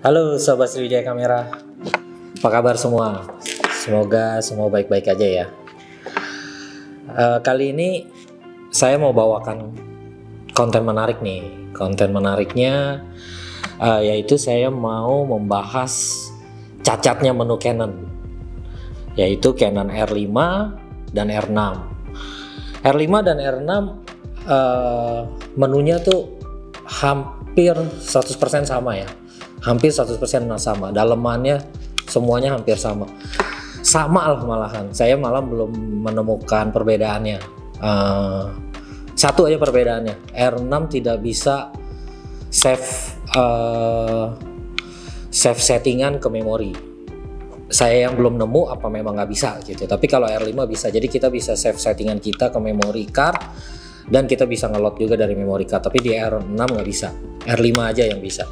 Halo Sobat Sriwijaya Kamera, apa kabar semua? Semoga semua baik-baik aja ya. Kali ini saya mau bawakan konten menarik nih. Konten menariknya yaitu saya mau membahas cacatnya menu Canon, yaitu Canon R5 dan R6. R5 dan R6 menunya tuh hampir 100% sama ya. Hampir 100% sama, dalemannya semuanya hampir sama lah malahan. Saya malah belum menemukan perbedaannya. Satu aja perbedaannya, R6 tidak bisa save settingan ke memori. Saya yang belum nemu apa memang nggak bisa gitu, tapi kalau R5 bisa. Jadi kita bisa save settingan kita ke memory card dan kita bisa nge-load juga dari memory card, tapi di R6 nggak bisa, R5 aja yang bisa.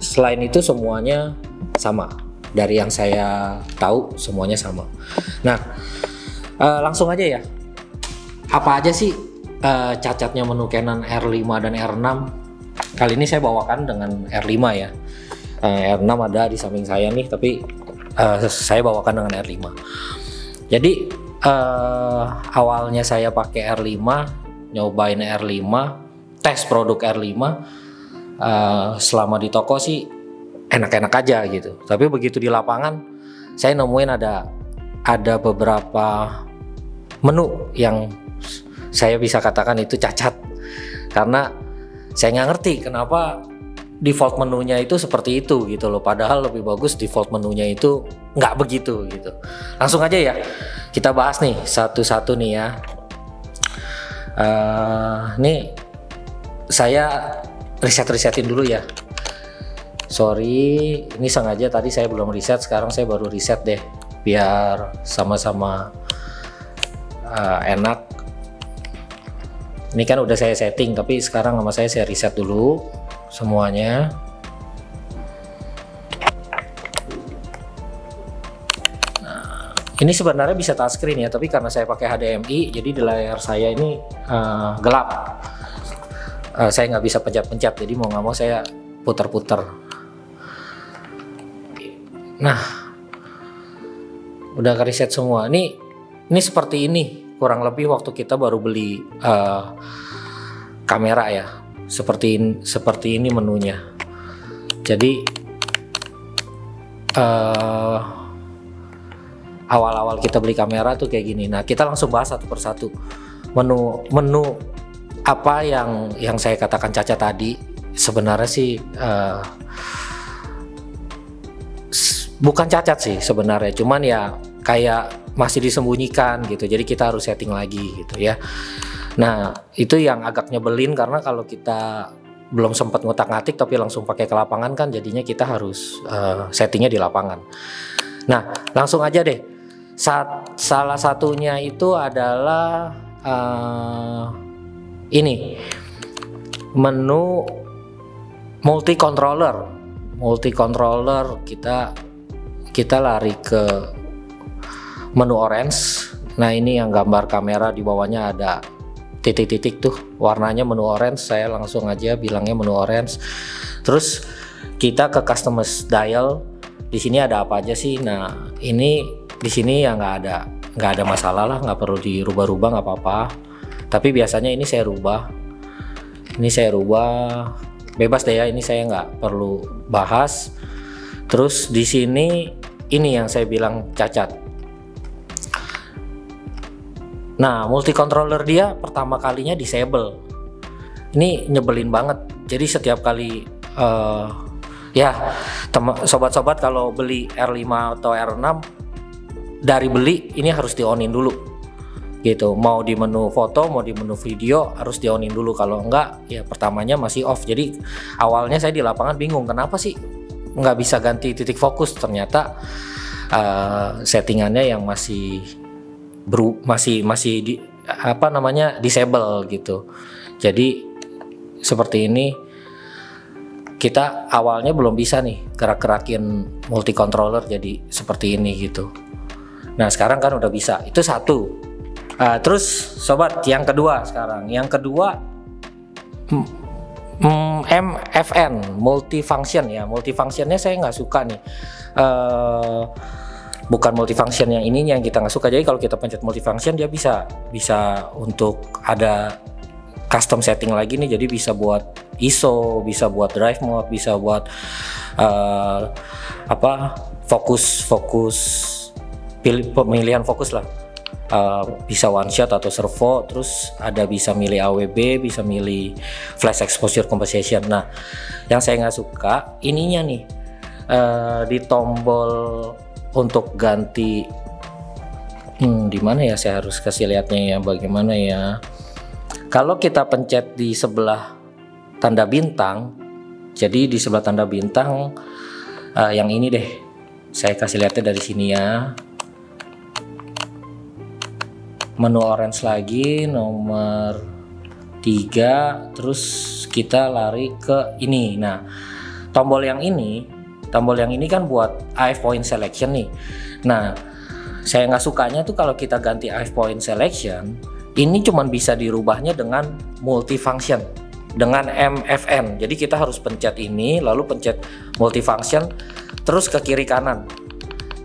Selain itu semuanya sama, dari yang saya tahu semuanya sama. Nah, langsung aja ya, apa aja sih cacatnya menu Canon R5 dan R6? Kali ini saya bawakan dengan R5 ya. R6 ada di samping saya nih, tapi saya bawakan dengan R5. Jadi awalnya saya pakai R5, nyobain R5, tes produk R5, selama di toko sih enak-enak aja gitu. Tapi begitu di lapangan, saya nemuin ada beberapa menu yang saya bisa katakan itu cacat, karena saya nggak ngerti kenapa default menunya itu seperti itu gitu loh. Padahal lebih bagus default menunya itu nggak begitu gitu. Langsung aja ya, kita bahas nih satu-satu nih ya. Nih saya risetin dulu ya. Sorry, ini sengaja tadi saya belum riset, sekarang saya baru riset deh, biar sama-sama enak. Ini kan udah saya setting, tapi sekarang sama saya riset dulu semuanya. Ini sebenarnya bisa touchscreen ya, tapi karena saya pakai HDMI, jadi di layar saya ini gelap. Saya nggak bisa pencet-pencet, jadi mau nggak mau saya puter-puter. Nah, udah ke reset semua. Ini seperti ini, kurang lebih waktu kita baru beli kamera ya. Seperti ini menunya. Jadi awal-awal kita beli kamera tuh kayak gini. Nah, kita langsung bahas satu persatu. Menu apa yang saya katakan cacat tadi, sebenarnya sih bukan cacat sih sebenarnya, cuman ya kayak masih disembunyikan gitu. Jadi kita harus setting lagi gitu ya. Nah, itu yang agak nyebelin, karena kalau kita belum sempat ngutak-ngatik tapi langsung pakai ke lapangan kan jadinya kita harus settingnya di lapangan. Nah, langsung aja deh. Salah satunya itu adalah ini menu multi controller. Kita lari ke menu orange. Nah, ini yang gambar kamera di bawahnya ada titik-titik tuh, warnanya menu orange. Saya langsung aja bilangnya menu orange. Terus kita ke customize dial. Di sini ada apa aja sih? Nah, ini di sini ya nggak ada masalah lah, nggak perlu dirubah-rubah, nggak apa-apa. Tapi biasanya ini saya rubah. Bebas deh ya, ini saya nggak perlu bahas. Terus di sini ini yang saya bilang cacat. Nah, multi controller dia pertama kalinya disable. Ini nyebelin banget. Jadi setiap kali ya sobat-sobat kalau beli R5 atau R6, dari beli ini harus di-on-in dulu gitu. Mau di menu foto, mau di menu video, harus di-on-in dulu. Kalau enggak ya pertamanya masih off. Jadi awalnya saya di lapangan bingung kenapa sih nggak bisa ganti titik fokus. Ternyata settingannya yang masih disable gitu. Jadi seperti ini. Kita awalnya belum bisa nih gerak-gerakin multi controller jadi seperti ini gitu. Nah, sekarang kan udah bisa. Itu satu. Terus sobat, yang kedua sekarang. Yang kedua MFN, multifunction ya. Multifunctionnya saya nggak suka nih. Bukan multifunction yang ini yang kita nggak suka. Jadi kalau kita pencet multifunction dia bisa untuk ada custom setting lagi nih. Jadi bisa buat ISO, bisa buat drive mode, bisa buat pemilihan fokus lah. Bisa one shot atau servo, terus ada bisa milih AWB, bisa milih flash exposure composition. Nah, yang saya nggak suka ininya nih, di tombol untuk ganti di mana ya, saya harus kasih lihatnya ya bagaimana ya. Kalau kita pencet di sebelah tanda bintang, jadi di sebelah tanda bintang yang ini deh, saya kasih lihatnya dari sini ya. Menu orange lagi nomor 3, terus kita lari ke ini. Nah, tombol yang ini kan buat AF point selection nih. Nah, saya nggak sukanya tuh kalau kita ganti AF point selection, ini cuman bisa dirubahnya dengan multifunction, dengan MFN. Jadi kita harus pencet ini, lalu pencet multifunction, terus ke kiri kanan.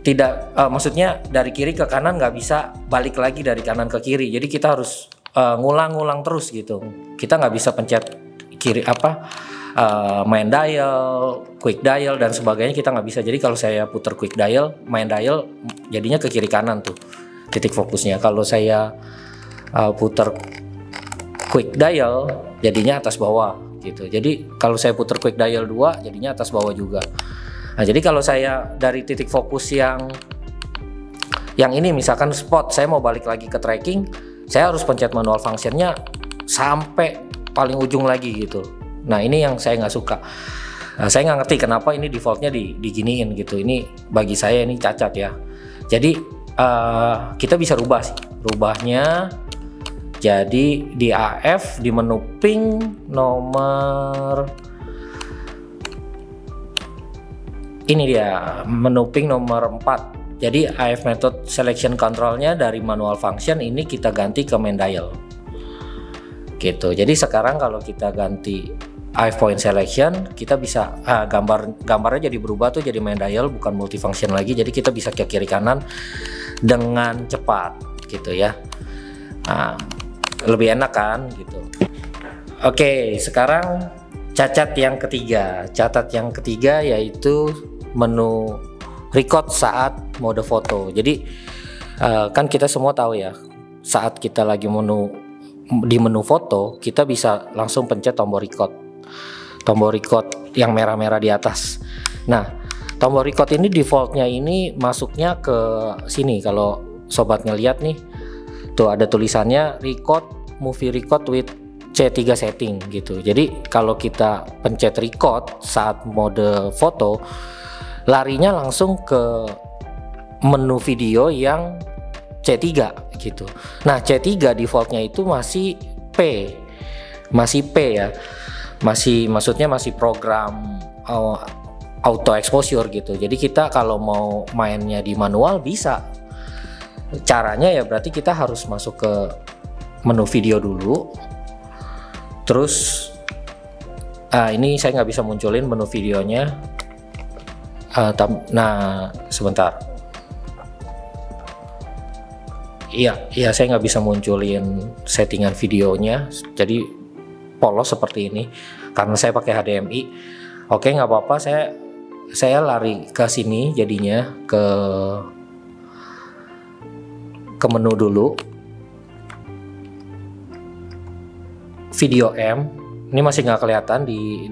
Tidak, maksudnya dari kiri ke kanan nggak bisa balik lagi dari kanan ke kiri. Jadi kita harus ngulang-ngulang terus gitu. Kita nggak bisa pencet kiri main dial, quick dial dan sebagainya, kita nggak bisa. Jadi kalau saya putar quick dial, main dial jadinya ke kiri kanan tuh titik fokusnya. Kalau saya putar quick dial jadinya atas bawah gitu. Jadi kalau saya putar quick dial 2 jadinya atas bawah juga. Nah, jadi kalau saya dari titik fokus yang ini misalkan spot, saya mau balik lagi ke tracking, saya harus pencet manual functionnya sampai paling ujung lagi gitu. Nah, ini yang saya nggak suka. Nah, saya nggak ngerti kenapa ini defaultnya diginiin gitu. Ini bagi saya ini cacat ya. Jadi kita bisa rubah sih, rubahnya. Jadi di AF di menu ping nomor ini dia, menu ping nomor 4. Jadi AF method selection controlnya dari manual function ini kita ganti ke main dial gitu. Jadi sekarang kalau kita ganti AF point selection, kita bisa gambarnya jadi berubah tuh jadi main dial, bukan multifunction lagi. Jadi kita bisa ke kiri kanan dengan cepat gitu ya. Nah, lebih enak kan gitu. Oke, sekarang cacat yang ketiga. Catat yang ketiga yaitu menu record saat mode foto. Jadi kan kita semua tahu ya, saat kita lagi di menu foto, kita bisa langsung pencet tombol record yang merah-merah di atas. Nah, tombol record ini defaultnya ini masuknya ke sini. Kalau sobat ngeliat nih, tuh ada tulisannya movie record with C3 setting gitu. Jadi kalau kita pencet record saat mode foto, larinya langsung ke menu video yang C3 gitu. Nah, C3 defaultnya itu masih P ya. Maksudnya masih program auto exposure gitu. Jadi kita kalau mau mainnya di manual bisa. Caranya ya berarti kita harus masuk ke menu video dulu. Terus ini saya nggak bisa munculin menu videonya. Nah, sebentar. Iya, saya nggak bisa munculin settingan videonya. Jadi polos seperti ini karena saya pakai HDMI. Oke, nggak apa-apa. Saya lari ke sini jadinya ke menu dulu. Video M. Ini masih nggak kelihatan di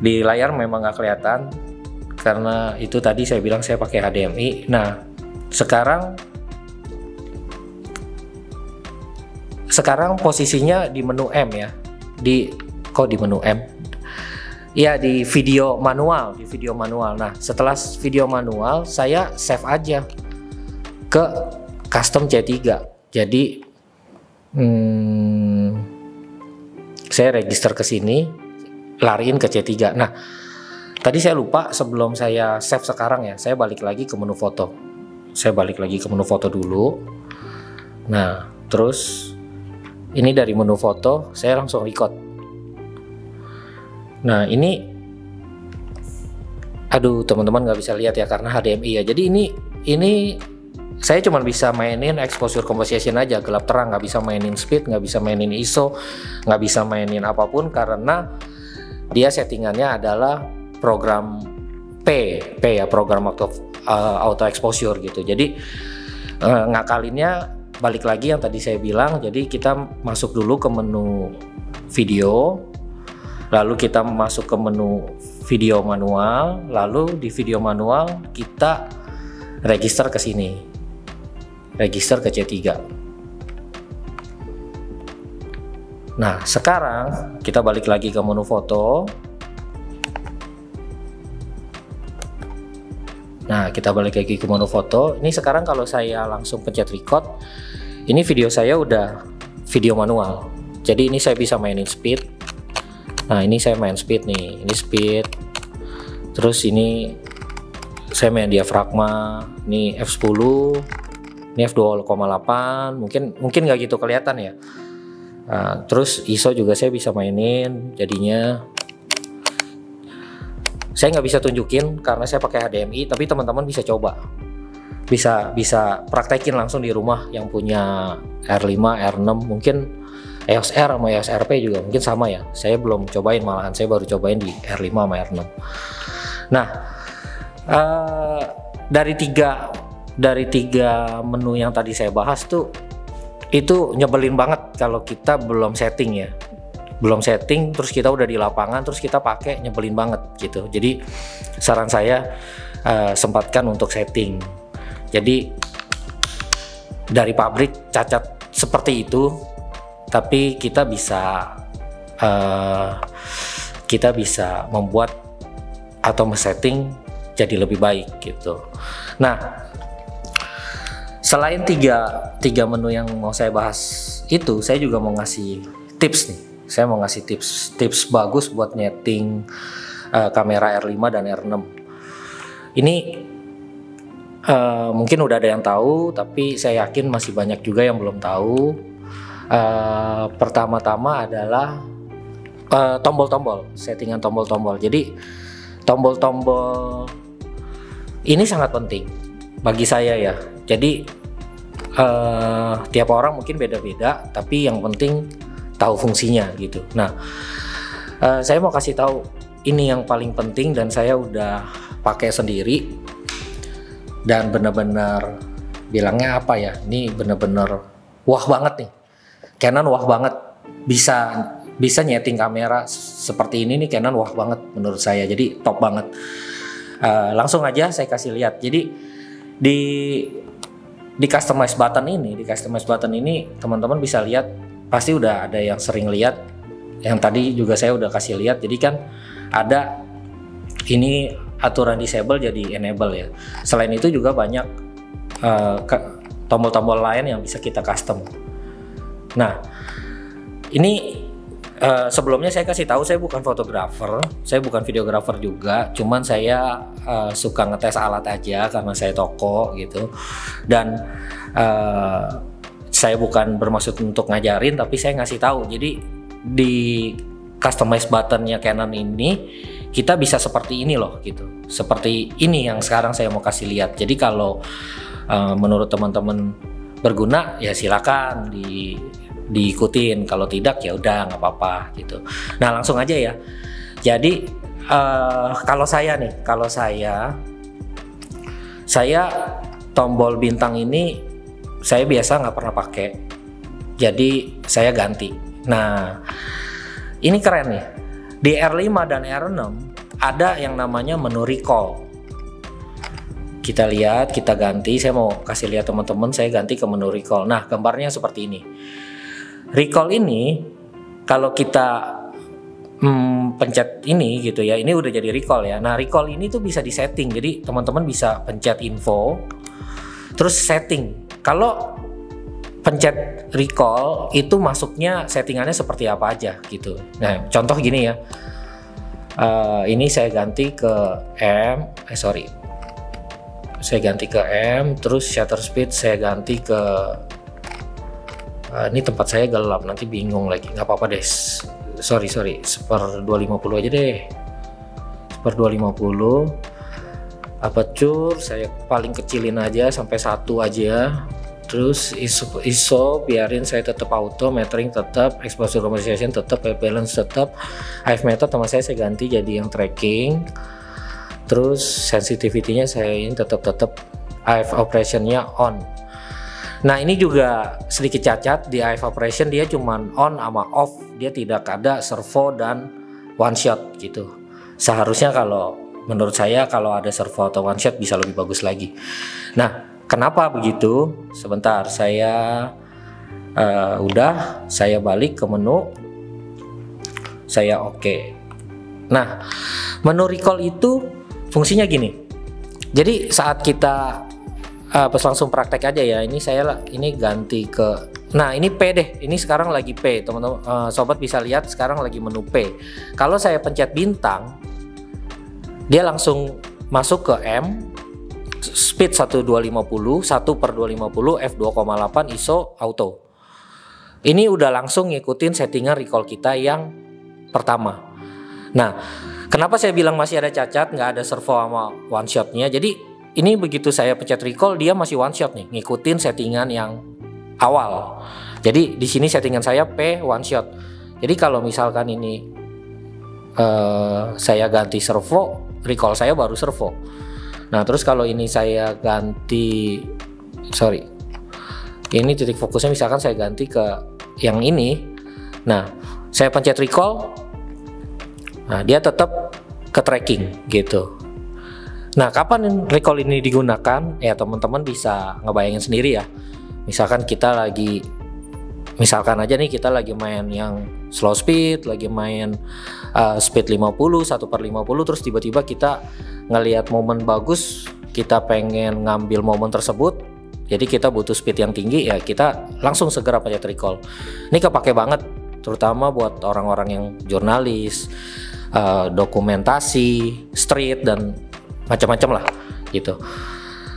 layar, memang nggak kelihatan karena itu tadi saya bilang saya pakai HDMI. Nah, sekarang posisinya di menu M ya. Di menu M? Ya, di video manual, Nah, setelah video manual saya save aja ke custom C3. Jadi saya register ke sini, lariin ke C3. Nah, tadi saya lupa, sebelum saya save sekarang ya, saya balik lagi ke menu foto. Saya balik lagi ke menu foto dulu. Nah, terus ini dari menu foto saya langsung record. Nah ini, aduh teman-teman nggak bisa lihat ya karena HDMI ya. Jadi ini saya cuma bisa mainin exposure composition aja, gelap terang, nggak bisa mainin speed, nggak bisa mainin ISO, nggak bisa mainin apapun karena dia settingannya adalah program P ya, program auto exposure gitu. Jadi ngakalinnya balik lagi yang tadi saya bilang, jadi kita masuk dulu ke menu video, lalu kita masuk ke menu video manual, lalu di video manual kita register ke sini, register ke C3. Nah sekarang kita balik lagi ke menu foto. Nah kita balik lagi ke menu foto. Ini sekarang kalau saya langsung pencet record, ini video saya udah video manual. Jadi ini saya bisa mainin speed. Nah ini saya main speed nih, ini speed. Terus ini saya main diafragma, ini f10, ini f2,8, mungkin nggak gitu kelihatan ya. Nah, terus ISO juga saya bisa mainin, jadinya saya nggak bisa tunjukin karena saya pakai HDMI, tapi teman-teman bisa coba, bisa praktekin langsung di rumah yang punya R5, R6, mungkin EOS R sama EOS RP juga mungkin sama ya. Saya belum cobain, malahan saya baru cobain di R5 sama R6. Nah dari tiga menu yang tadi saya bahas tuh, itu nyebelin banget kalau kita belum setting ya, belum setting terus kita udah di lapangan terus kita pakai, nyebelin banget gitu. Jadi saran saya sempatkan untuk setting. Jadi dari pabrik cacat seperti itu, tapi kita bisa membuat atau men-setting jadi lebih baik gitu. Nah selain tiga menu yang mau saya bahas itu, saya juga mau ngasih tips nih. Saya mau ngasih tips bagus buat nyeting kamera R5 dan R6. Ini mungkin udah ada yang tahu, tapi saya yakin masih banyak juga yang belum tahu. Pertama-tama adalah tombol-tombol, settingan tombol-tombol. Jadi tombol-tombol ini sangat penting bagi saya ya. Jadi tiap orang mungkin beda-beda, tapi yang penting tahu fungsinya gitu. Nah saya mau kasih tahu ini yang paling penting dan saya udah pakai sendiri dan benar-benar bilangnya apa ya, ini benar-benar wah banget nih. Canon wah banget, bisa nyeting kamera seperti ini nih. Canon wah banget menurut saya, jadi top banget. Langsung aja saya kasih lihat. Jadi di customize button ini teman-teman bisa lihat, pasti udah ada yang sering lihat, yang tadi juga saya udah kasih lihat. Jadi kan ada ini aturan disable jadi enable ya. Selain itu juga banyak tombol-tombol lain yang bisa kita custom. Nah ini sebelumnya saya kasih tahu, saya bukan fotografer, saya bukan videografer juga, cuman saya suka ngetes alat aja karena saya toko gitu. Dan saya bukan bermaksud untuk ngajarin, tapi saya ngasih tahu. Jadi di customize buttonnya Canon ini kita bisa seperti ini loh gitu, seperti ini yang sekarang saya mau kasih lihat. Jadi kalau menurut teman-teman berguna ya silakan diikutin, kalau tidak ya udah nggak apa-apa gitu. Nah langsung aja ya. Jadi kalau saya tombol bintang ini saya biasa nggak pernah pakai, jadi saya ganti. Nah ini keren nih, di R5 dan R6 ada yang namanya menu recall. Kita lihat, kita ganti. Saya mau kasih lihat teman-teman, saya ganti ke menu recall. Nah gambarnya seperti ini. Recall ini kalau kita pencet ini gitu ya, ini udah jadi recall ya. Nah recall ini tuh bisa disetting, jadi teman-teman bisa pencet info terus setting. Kalau pencet recall itu masuknya settingannya seperti apa aja gitu. Nah contoh gini ya, ini saya ganti ke M, terus shutter speed saya ganti ke ini tempat saya gelap, nanti bingung lagi, nggak apa-apa deh, sorry 1/250 aja deh, 1/250. Aperture saya paling kecilin aja sampai 1 aja. Terus ISO biarin saya tetap auto, metering tetap, exposure compensation tetap, balance tetap, AF method sama saya ganti jadi yang tracking. Terus sensitivity-nya saya ini tetap AF operation-nya on. Nah ini juga sedikit cacat di AF operation, dia cuman on sama off, dia tidak ada servo dan one shot gitu. Seharusnya kalau menurut saya kalau ada servo atau one shot bisa lebih bagus lagi. Nah kenapa begitu? Sebentar, saya saya balik ke menu, saya oke. Nah menu recall itu fungsinya gini. Jadi saat kita pas langsung praktek aja ya. Ini saya ganti ke, nah ini P deh. Ini sekarang lagi P, teman-teman sobat bisa lihat sekarang lagi menu P. Kalau saya pencet bintang, dia langsung masuk ke M, speed 1250, 1/250, f2,8 ISO auto. Ini udah langsung ngikutin settingan recall kita yang pertama. Nah, kenapa saya bilang masih ada cacat, nggak ada servo sama one shotnya? Jadi ini begitu saya pencet recall dia masih one shot nih, ngikutin settingan yang awal. Jadi di sini settingan saya P one shot. Jadi kalau misalkan ini saya ganti servo, recall saya baru servo. Nah terus kalau ini saya ganti, ini titik fokusnya misalkan saya ganti ke yang ini. Nah saya pencet recall, nah dia tetap ke tracking gitu. Nah kapan recall ini digunakan? Ya teman-teman bisa ngebayangin sendiri ya. Misalkan kita lagi, misalkan aja nih kita lagi main yang slow speed, lagi main speed 50, 1/50, terus tiba-tiba kita ngelihat momen bagus, kita pengen ngambil momen tersebut, jadi kita butuh speed yang tinggi, ya kita langsung segera pencet recall. Ini kepake banget, terutama buat orang-orang yang jurnalis, dokumentasi, street, dan macam-macam lah gitu.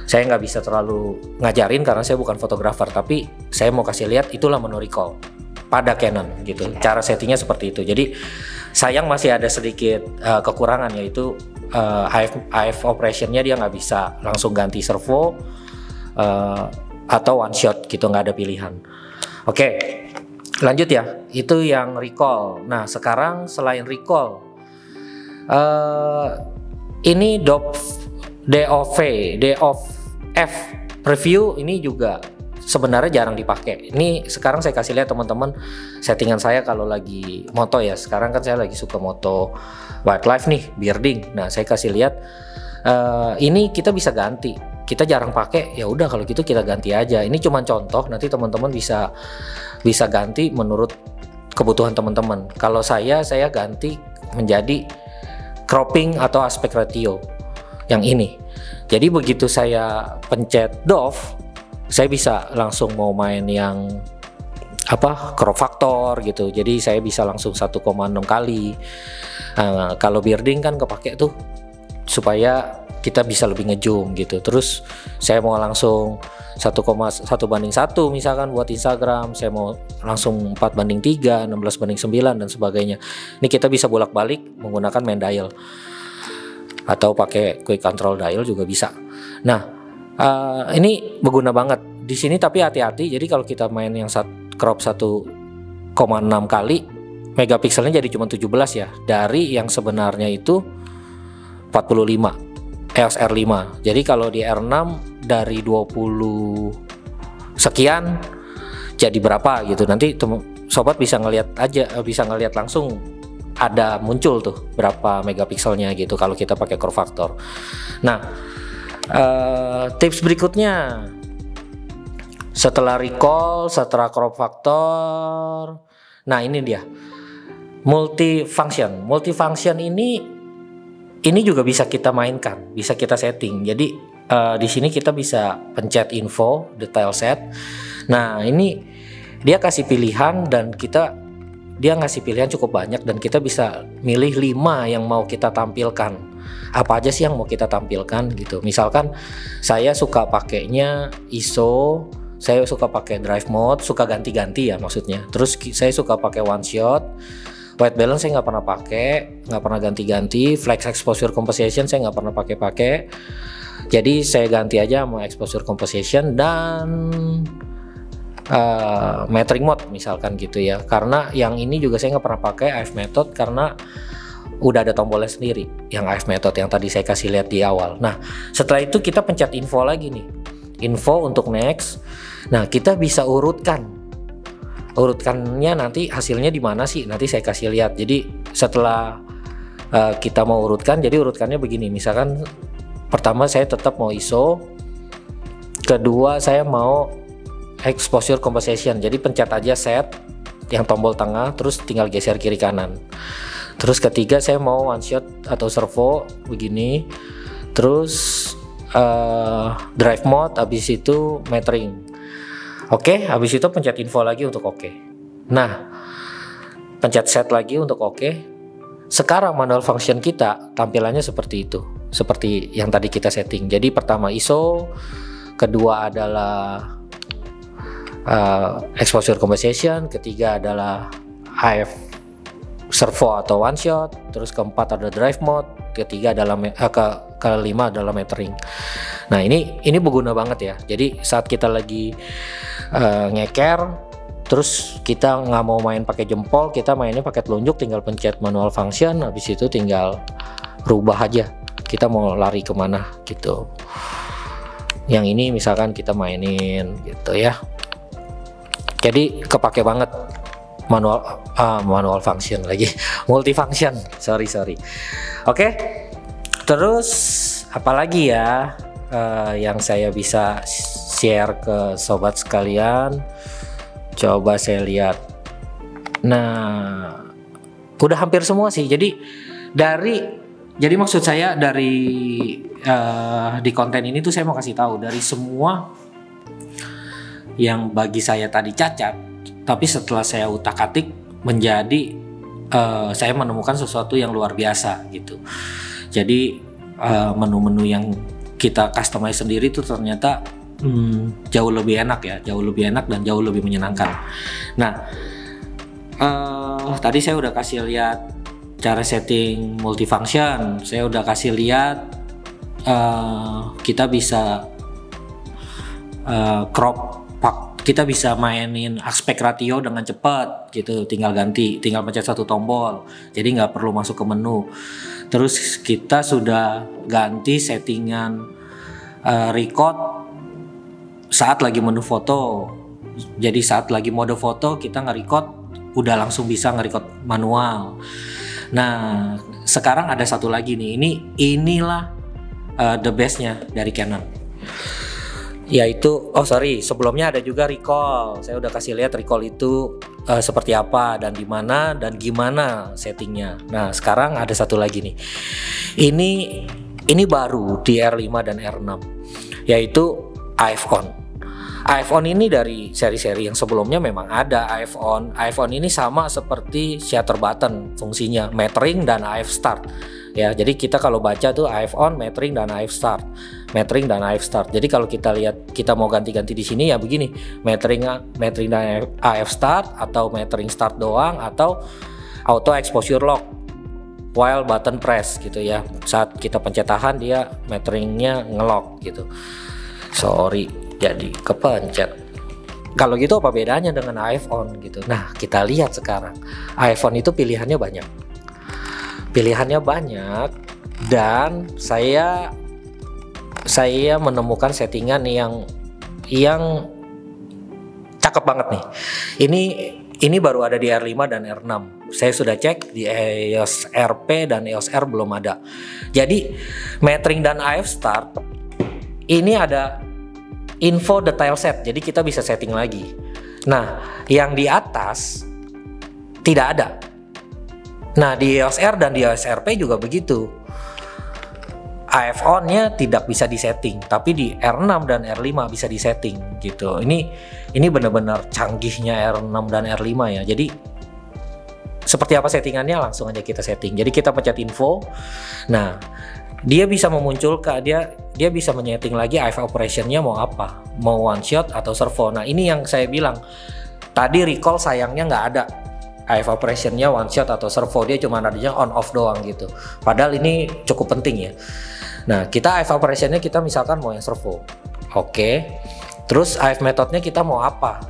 Saya nggak bisa terlalu ngajarin karena saya bukan fotografer, tapi saya mau kasih lihat itulah menu recall pada Canon gitu. Cara settingnya seperti itu. Jadi sayang masih ada sedikit kekurangan, yaitu AF operationnya dia nggak bisa langsung ganti servo atau one shot gitu, nggak ada pilihan. Oke, lanjut ya. Itu yang recall. Nah sekarang selain recall, ini DOF preview ini juga sebenarnya jarang dipakai. Ini sekarang saya kasih lihat teman-teman settingan saya kalau lagi moto ya. Sekarang kan saya lagi suka moto wildlife nih, birding. Nah saya kasih lihat ini kita bisa ganti. Kita jarang pakai, ya udah kalau gitu kita ganti aja. Ini cuma contoh, nanti teman-teman bisa ganti menurut kebutuhan teman-teman. Kalau saya ganti menjadi cropping atau aspect ratio yang ini. Jadi begitu saya pencet DOF, saya bisa langsung mau main yang crop factor gitu. Jadi saya bisa langsung 1,6 kali. Kalau birding kan kepake tuh supaya kita bisa lebih ngezoom gitu. Terus saya mau langsung 1,1 banding 1 misalkan buat Instagram, saya mau langsung 4:3, 16:9 dan sebagainya. Ini kita bisa bolak-balik menggunakan main dial atau pakai quick control dial juga bisa. Nah ini berguna banget di sini, tapi hati-hati. Jadi kalau kita main yang crop 1,6 kali, megapikselnya jadi cuma 17 ya, dari yang sebenarnya itu 45 EOS R5. Jadi kalau di R6 dari 20 sekian jadi berapa gitu. Nanti sobat bisa ngelihat aja, bisa ngelihat langsung ada muncul tuh berapa megapikselnya gitu kalau kita pakai crop factor. Nah, tips berikutnya setelah recall, setelah crop factor, nah ini dia multifunction. Multifunction ini juga bisa kita mainkan, bisa kita setting. Jadi di sini kita bisa pencet info, detail set. Nah ini dia kasih pilihan dan dia ngasih pilihan cukup banyak dan kita bisa milih 5 yang mau kita tampilkan. Apa aja sih yang mau kita tampilkan gitu. Misalkan saya suka pakainya ISO, saya suka pakai drive mode, suka ganti-ganti ya maksudnya. Terus saya suka pakai one shot. White balance saya nggak pernah pakai, nggak pernah ganti-ganti. Flex exposure composition saya nggak pernah pakai. Jadi saya ganti aja sama exposure composition dan metering mode misalkan gitu ya. Karena yang ini juga saya nggak pernah pakai AF method karena udah ada tombolnya sendiri yang AF method yang tadi saya kasih lihat di awal. Nah setelah itu kita pencet info lagi nih, info untuk next. Nah kita bisa urutkannya nanti hasilnya di mana sih, nanti saya kasih lihat. Jadi setelah kita mau urutkan, jadi urutkannya begini, misalkan pertama saya tetap mau ISO, kedua saya mau exposure composition, jadi pencet aja set yang tombol tengah terus tinggal geser kiri kanan. Terus ketiga saya mau one shot atau servo begini, terus drive mode, habis itu metering. Oke, habis itu pencet info lagi untuk oke. Nah, pencet set lagi untuk oke. Sekarang manual function kita tampilannya seperti itu, seperti yang tadi kita setting. Jadi pertama ISO, kedua adalah exposure composition, ketiga adalah AF servo atau one shot, terus keempat ada drive mode, ketiga adalah kelima adalah metering. Nah ini berguna banget ya. Jadi saat kita lagi ngeker, terus kita nggak mau main pakai jempol, kita mainnya pakai telunjuk, tinggal pencet manual function, habis itu tinggal rubah aja kita mau lari kemana gitu. Yang ini misalkan kita mainin gitu ya. Jadi kepake banget manual function lagi, multifunction, sorry. Oke, terus apalagi ya yang saya bisa share ke sobat sekalian, coba saya lihat. Nah udah hampir semua sih. Jadi maksud saya di konten ini tuh saya mau kasih tahu dari semua yang bagi saya tadi cacat, tapi setelah saya utak-atik menjadi saya menemukan sesuatu yang luar biasa gitu. Jadi menu-menu yang kita customize sendiri itu ternyata jauh lebih enak dan jauh lebih menyenangkan. Nah tadi saya udah kasih lihat cara setting multifunction, saya udah kasih lihat kita bisa crop, kita bisa mainin aspek ratio dengan cepat gitu, tinggal pencet satu tombol, jadi nggak perlu masuk ke menu. Terus kita sudah ganti settingan record saat lagi menu foto, jadi saat lagi mode foto kita nge-record udah langsung bisa nge-record manual. Nah sekarang ada satu lagi nih, inilah the bestnya dari Canon, yaitu sebelumnya ada juga recall. Saya udah kasih lihat recall itu seperti apa dan di mana dan gimana settingnya. Nah sekarang ada satu lagi nih, ini baru di R5 dan R6, yaitu AF on. AF on ini dari seri-seri yang sebelumnya memang ada AF on. AF on ini sama seperti shutter button fungsinya, metering dan AF start. Ya, jadi kita kalau baca tuh AF on, metering dan AF start. Metering dan AF start. Jadi kalau kita lihat kita mau ganti-ganti di sini ya begini, metering dan AF start, atau metering start doang, atau auto exposure lock while button press gitu ya. Saat kita pencet tahan dia meteringnya ngelock gitu. Jadi kepencet. Kalau gitu apa bedanya dengan AF on gitu? Nah kita lihat sekarang AF on itu pilihannya banyak dan saya menemukan settingan yang cakep banget nih. Ini baru ada di R5 dan R6. Saya sudah cek di EOS RP dan EOS R belum ada. Jadi metering dan AF start ini ada info detail set, jadi kita bisa setting lagi. Nah yang di atas tidak ada. Nah di EOS R dan di EOS RP juga begitu. AF on nya tidak bisa disetting, tapi di R6 dan R5 bisa disetting gitu. Ini benar-benar canggihnya R6 dan R5 ya. Jadi seperti apa settingannya langsung aja kita setting. Jadi kita pencet info. Nah dia bisa memunculkan, dia bisa menyeting lagi AF operationnya mau apa, mau one shot atau servo. Nah ini yang saya bilang tadi recall sayangnya nggak ada AF operationnya one shot atau servo, dia cuma adanya on off doang gitu. Padahal ini cukup penting ya. Nah, kita AF operationnya kita misalkan mau yang servo. Oke. Terus AF metodenya kita mau apa?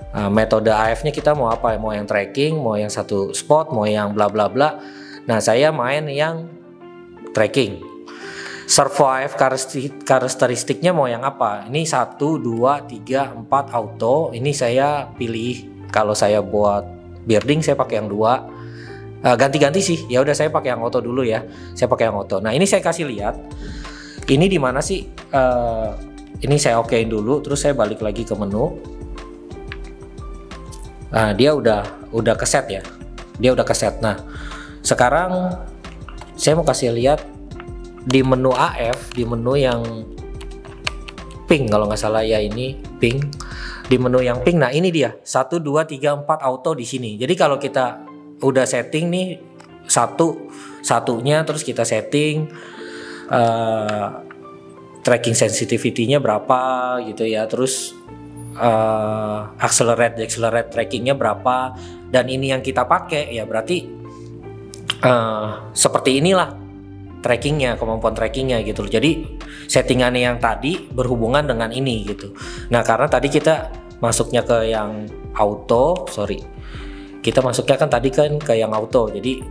Nah, metode AF-nya kita mau apa? Mau yang tracking, mau yang satu spot, mau yang bla bla bla. Nah, saya main yang tracking. Servo AF karakteristiknya mau yang apa? Ini 1, 2, 3, 4 auto. Ini saya pilih, kalau saya buat birding saya pakai yang 2. Ganti-ganti sih. Ya udah saya pakai yang auto dulu ya. Saya pakai yang auto. Nah, ini saya kasih lihat. Ini di mana sih? Ini saya okein dulu, terus saya balik lagi ke menu. Nah, dia udah keset ya. Dia udah keset. Nah, sekarang saya mau kasih lihat di menu AF, di menu yang pink kalau nggak salah ya, ini pink. Di menu yang pink, nah ini dia 1, 2, 3, 4 auto di sini. Jadi kalau kita udah setting nih satunya, terus kita setting tracking sensitivity-nya berapa gitu ya, terus accelerate trackingnya berapa, dan ini yang kita pakai ya, berarti seperti inilah trackingnya, kemampuan trackingnya gitu. Jadi settingannya yang tadi berhubungan dengan ini gitu. Nah, karena tadi kita masuknya ke yang auto, kita masuknya kan tadi kan ke yang auto, jadi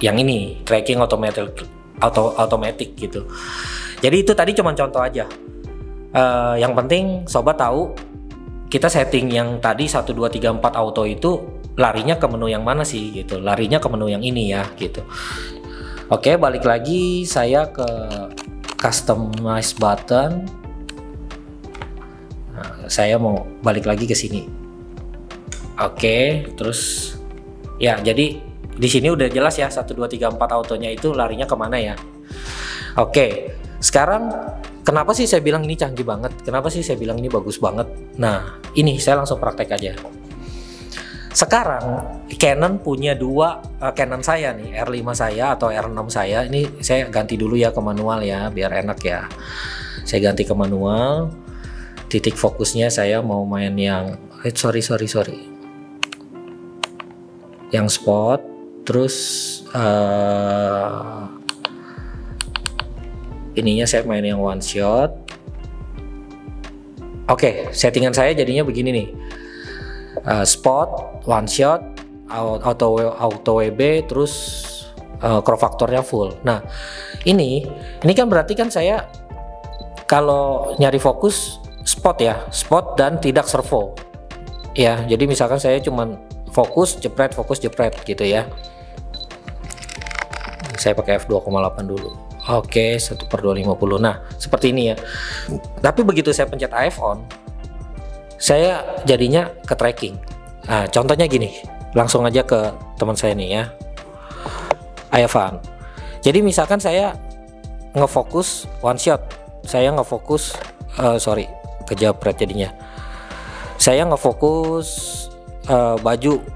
yang ini tracking automatic gitu. Jadi itu tadi cuma contoh aja. Yang penting sobat tahu kita setting yang tadi 1, 2, 3, 4 auto itu larinya ke menu yang mana sih gitu. Larinya ke menu yang ini ya gitu. Oke, balik lagi saya ke customize button. Nah, saya mau balik lagi ke sini. Oke, terus ya jadi di sini udah jelas ya 1, 2, 3, 4 autonya itu larinya kemana ya. Oke, sekarang kenapa sih saya bilang ini canggih banget? Kenapa sih saya bilang ini bagus banget? Nah, ini saya langsung praktek aja. Sekarang Canon punya Canon saya nih, R5 saya atau R6 saya. Ini saya ganti dulu ya ke manual ya, biar enak ya. Saya ganti ke manual. Titik fokusnya saya mau main yang yang spot. Terus ininya saya main yang one shot. Oke, settingan saya jadinya begini nih. Spot, one shot, auto WB, terus crop factornya full. Nah, ini kan berarti kan saya kalau nyari fokus spot ya, spot dan tidak servo. Ya, jadi misalkan saya cuman fokus jepret gitu ya. Saya pakai f2,8 dulu. Oke, 1/250. Nah, seperti ini ya. Tapi begitu saya pencet AF on, saya jadinya ke tracking. Nah, contohnya gini, langsung aja ke teman saya nih ya, Ayafan. Jadi misalkan saya ngefokus one shot, saya ngefokus kejapret jadinya. Saya ngefokus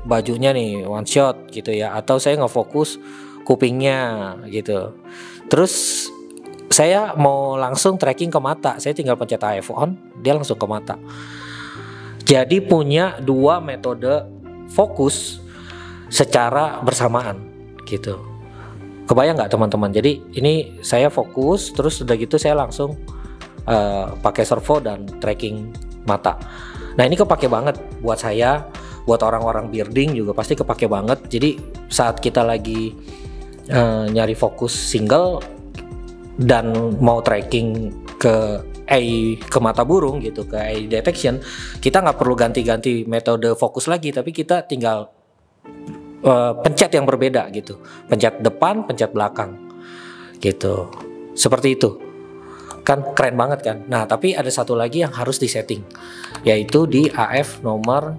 bajunya nih one shot gitu ya, atau saya ngefokus kupingnya gitu. Terus saya mau langsung tracking ke mata, saya tinggal pencet AF on, dia langsung ke mata. Jadi punya 2 metode fokus secara bersamaan gitu. Kebayang nggak teman-teman? Jadi ini saya fokus, terus udah gitu saya langsung pakai servo dan tracking mata. Nah, ini kepake banget buat saya, buat orang-orang birding juga pasti kepake banget. Jadi saat kita lagi nyari fokus single dan mau tracking ke mata burung gitu, ke eye detection, kita nggak perlu ganti-ganti metode fokus lagi, tapi kita tinggal pencet yang berbeda gitu, pencet depan, pencet belakang gitu, seperti itu kan, keren banget kan. Nah, tapi ada satu lagi yang harus disetting, yaitu di AF nomor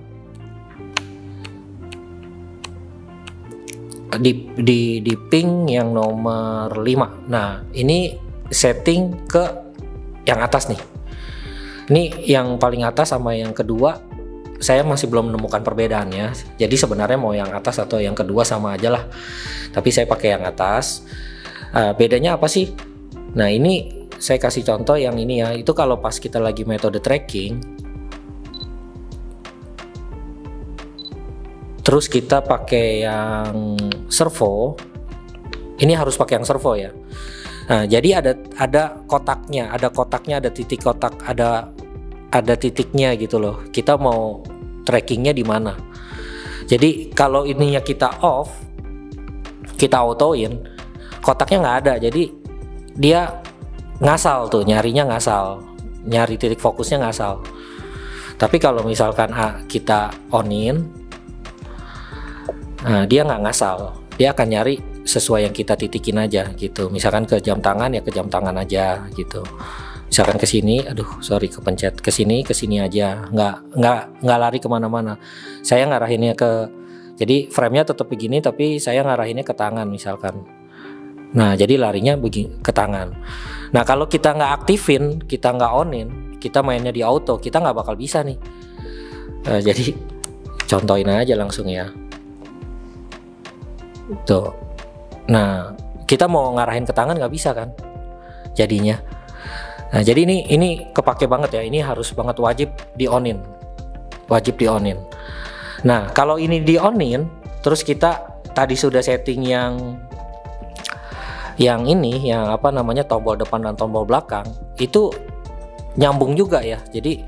di ping yang nomor 5. Nah, ini setting ke yang atas nih. Ini yang paling atas sama yang kedua saya masih belum menemukan perbedaannya. Jadi sebenarnya mau yang atas atau yang kedua sama aja lah. Tapi saya pakai yang atas. Bedanya apa sih? Nah, ini saya kasih contoh yang ini ya. Itu kalau pas kita lagi metode tracking. terus kita pakai yang servo, ini harus pakai yang servo ya. Nah, jadi ada kotaknya, ada titik kotak, ada titiknya gitu loh. Kita mau trackingnya di mana. Jadi kalau ininya kita off, kita autoin, kotaknya nggak ada. Jadi dia ngasal tuh, nyarinya ngasal, nyari titik fokusnya ngasal. Tapi kalau misalkan kita onin, nah, dia nggak ngasal, dia akan nyari sesuai yang kita titikin aja gitu. Misalkan ke jam tangan ya ke jam tangan aja gitu. Misalkan ke sini, kepencet ke sini aja, nggak lari kemana-mana. Saya ngarahinnya jadi frame-nya tetap begini, tapi saya ngarahinnya ke tangan misalkan. Nah, jadi larinya ke tangan. Nah, kalau kita nggak aktifin, kita nggak onin, kita mainnya di auto, kita nggak bakal bisa nih. Jadi contohin aja langsung ya. Tuh. Nah, kita mau ngarahin ke tangan nggak bisa kan? Jadinya. Nah, jadi ini kepake banget ya. Ini harus banget wajib di-onin. Nah, kalau ini di-onin, terus kita tadi sudah setting yang tombol depan dan tombol belakang, itu nyambung juga ya. Jadi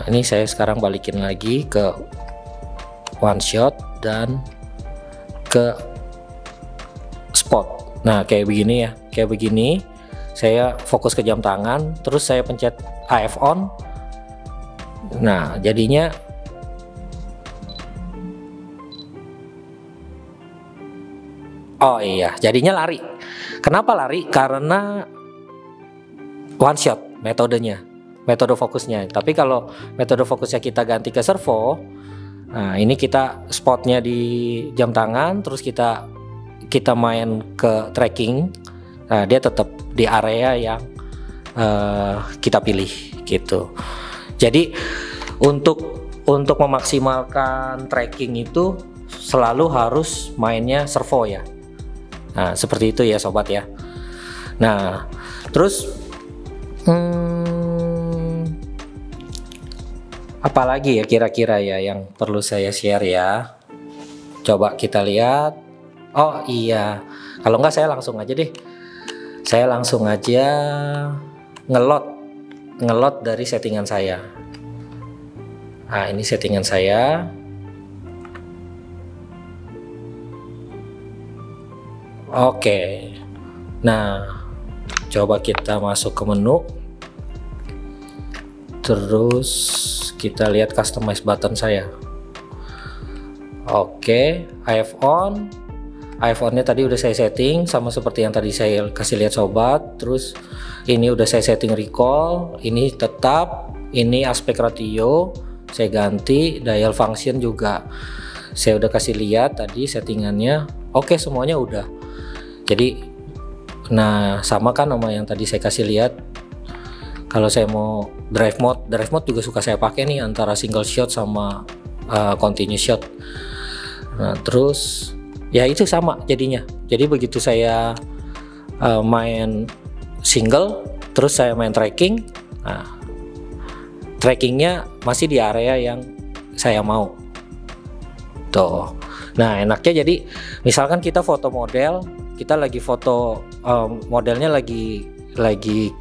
ini saya sekarang balikin lagi ke one shot dan ke spot. Nah, kayak begini ya, saya fokus ke jam tangan, terus saya pencet AF on. Nah, jadinya jadinya lari. Kenapa lari? Karena one shot metode fokusnya. Tapi kalau metode fokusnya kita ganti ke servo, nah ini kita spotnya di jam tangan, terus kita main ke tracking. Nah, dia tetap di area yang kita pilih gitu. Jadi untuk memaksimalkan tracking itu selalu harus mainnya servo ya. Nah, seperti itu ya sobat ya. Nah, terus apalagi ya kira-kira ya yang perlu saya share ya. Coba kita lihat. Oh iya, kalau nggak saya langsung aja deh. Saya langsung aja ngelot dari settingan saya. Nah, ini settingan saya. Oke. Nah, coba kita masuk ke menu. Terus kita lihat customize button saya. Oke, AF on. iPhone-nya tadi udah saya setting sama seperti yang tadi saya kasih lihat sobat. Terus ini udah saya setting recall, ini tetap, ini aspek ratio saya ganti, dial function juga saya udah kasih lihat tadi settingannya. Oke, semuanya udah. Jadi nah sama kan sama yang tadi saya kasih lihat. Kalau saya mau drive mode juga suka saya pakai nih antara single shot sama continuous shot. Nah, terus ya itu sama jadinya. Jadi begitu saya main single, terus saya main tracking, nah, trackingnya masih di area yang saya mau. Tuh. Nah, enaknya jadi misalkan kita foto model, kita lagi foto modelnya lagi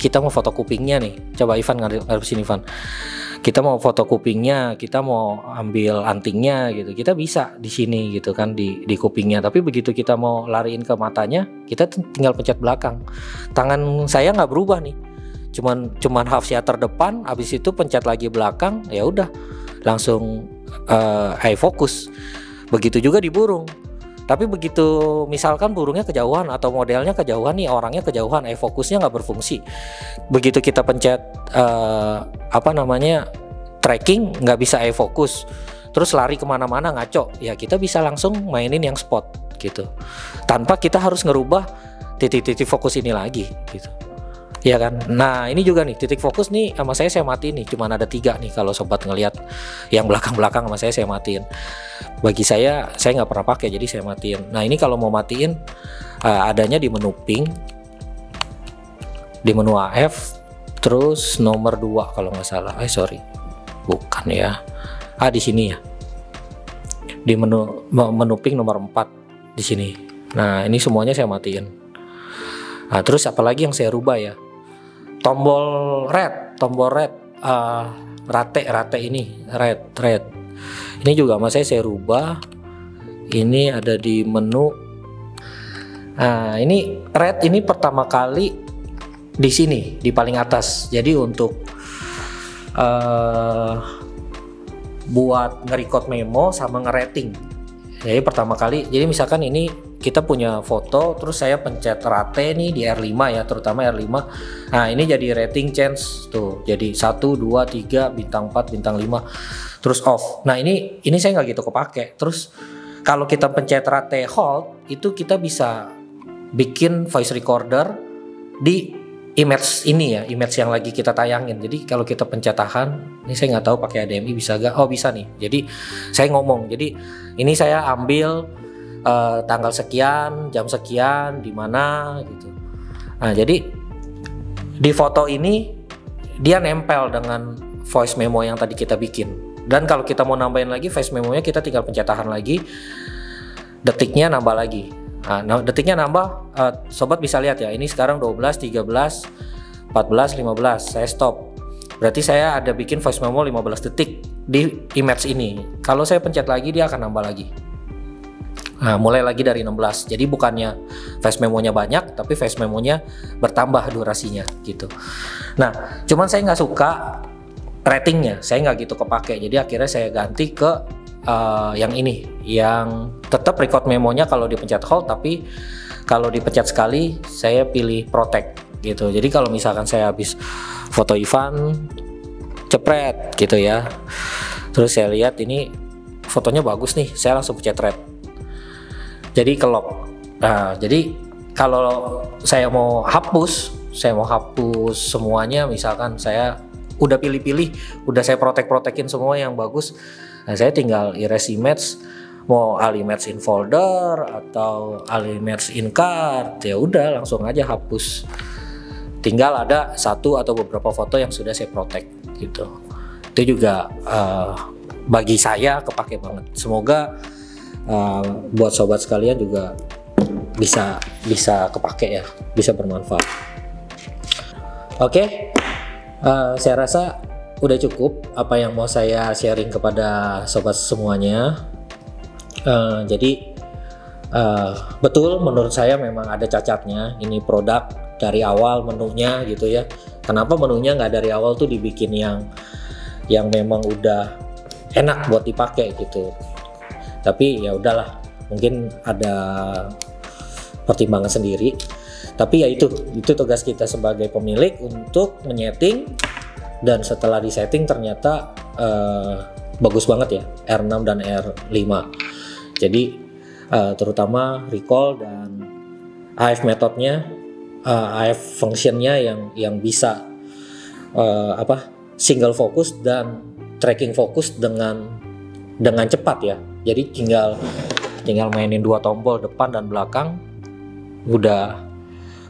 kita mau foto kupingnya nih. Coba Ivan ngadep sini Ivan. Kita mau foto kupingnya, kita mau ambil antingnya gitu, kita bisa di sini gitu kan di kupingnya. Tapi begitu kita mau lariin ke matanya, kita tinggal pencet belakang. Tangan saya nggak berubah nih, cuman half shutter depan, habis itu pencet lagi belakang, ya udah langsung high focus. Begitu juga di burung. Tapi begitu misalkan burungnya kejauhan atau modelnya kejauhan nih, orangnya kejauhan, fokusnya nggak berfungsi. Begitu kita pencet tracking, nggak bisa fokus, terus lari kemana-mana ngaco, ya kita bisa langsung mainin yang spot gitu, tanpa kita harus ngerubah titik-titik fokus ini lagi gitu. Ya kan. Nah, ini juga nih titik fokus nih sama saya matiin nih, cuman ada 3 nih. Kalau sobat ngelihat yang belakang-belakang sama saya matiin. Bagi saya nggak pernah pakai, jadi saya matiin. Nah, ini kalau mau matiin adanya di menu ping, di menu AF, terus nomor 2 kalau nggak salah. Sorry, bukan ya. Di sini ya. di menu ping nomor 4 di sini. Nah, ini semuanya saya matiin. Nah, terus apalagi yang saya rubah ya? Tombol red, rate ini, red. Ini juga saya rubah. Ini ada di menu. Nah, ini red ini pertama kali di sini, di paling atas. Jadi untuk buat nge-record memo sama nge-rating. Jadi pertama kali, jadi misalkan ini kita punya foto, terus saya pencet rate nih di R5 ya, terutama R5. Nah, ini jadi rating change tuh. Jadi 1, 2, 3, bintang 4, bintang 5, terus off. Nah, ini saya nggak gitu kepake. Terus kalau kita pencet rate hold, itu kita bisa bikin voice recorder di image ini ya, image yang lagi kita tayangin. Jadi kalau kita pencet tahan, ini saya nggak tahu pakai HDMI bisa gak? Oh, bisa nih. Jadi saya ngomong. Jadi ini saya ambil tanggal sekian, jam sekian, di mana gitu. Nah, jadi di foto ini dia nempel dengan voice memo yang tadi kita bikin. Dan kalau kita mau nambahin lagi voice memonya, kita tinggal pencet tahan lagi, detiknya nambah lagi. Nah, detiknya nambah, sobat bisa lihat ya. Ini sekarang 12, 13, 14, 15. Saya stop. Berarti saya ada bikin voice memo 15 detik di image ini. Kalau saya pencet lagi, dia akan nambah lagi. Nah, mulai lagi dari 16. Jadi bukannya voice memonya banyak, tapi voice memonya bertambah durasinya gitu. Nah, cuman saya nggak suka ratingnya. Saya nggak gitu kepake. Jadi akhirnya saya ganti ke yang ini, yang tetap record memonya kalau dipencet hold, tapi kalau dipencet sekali saya pilih protect gitu. Jadi kalau misalkan saya habis foto Ivan, cepret gitu ya, terus saya lihat ini fotonya bagus nih, saya langsung pencet red, jadi ke lock. Nah, jadi kalau saya mau hapus semuanya, misalkan saya udah pilih-pilih, udah saya protekin semua yang bagus. Nah, saya tinggal erase image, mau all image in folder atau all image in card, ya udah langsung aja hapus. Tinggal ada satu atau beberapa foto yang sudah saya protect gitu. Itu juga bagi saya kepake banget. Semoga buat sobat sekalian juga bisa kepake ya, bisa bermanfaat. Oke. Saya rasa udah cukup apa yang mau saya sharing kepada sobat semuanya. Jadi betul menurut saya memang ada cacatnya. Ini produk dari awal menunya gitu ya. Kenapa menunya nggak dari awal tuh dibikin yang memang udah enak buat dipakai gitu. Tapi ya udahlah, mungkin ada pertimbangan sendiri. Tapi ya itu tugas kita sebagai pemilik untuk menyeting, dan setelah disetting ternyata bagus banget ya R6 dan R5. Jadi terutama recall dan AF metodenya, AF functionnya yang bisa single focus dan tracking fokus dengan cepat ya. Jadi tinggal mainin dua tombol depan dan belakang,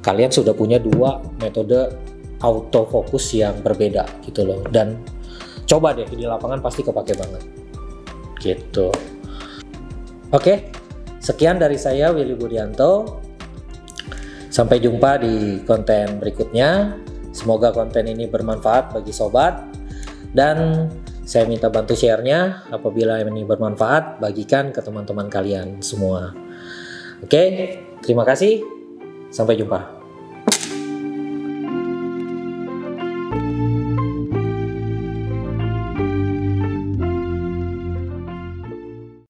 kalian sudah punya dua metode autofocus yang berbeda gitu loh. Dan coba deh di lapangan pasti kepake banget gitu. Oke, sekian dari saya Willy Budianto. Sampai jumpa di konten berikutnya. Semoga konten ini bermanfaat bagi sobat, dan saya minta bantu share-nya. Apabila ini bermanfaat, bagikan ke teman-teman kalian semua. Oke, terima kasih. Sampai jumpa.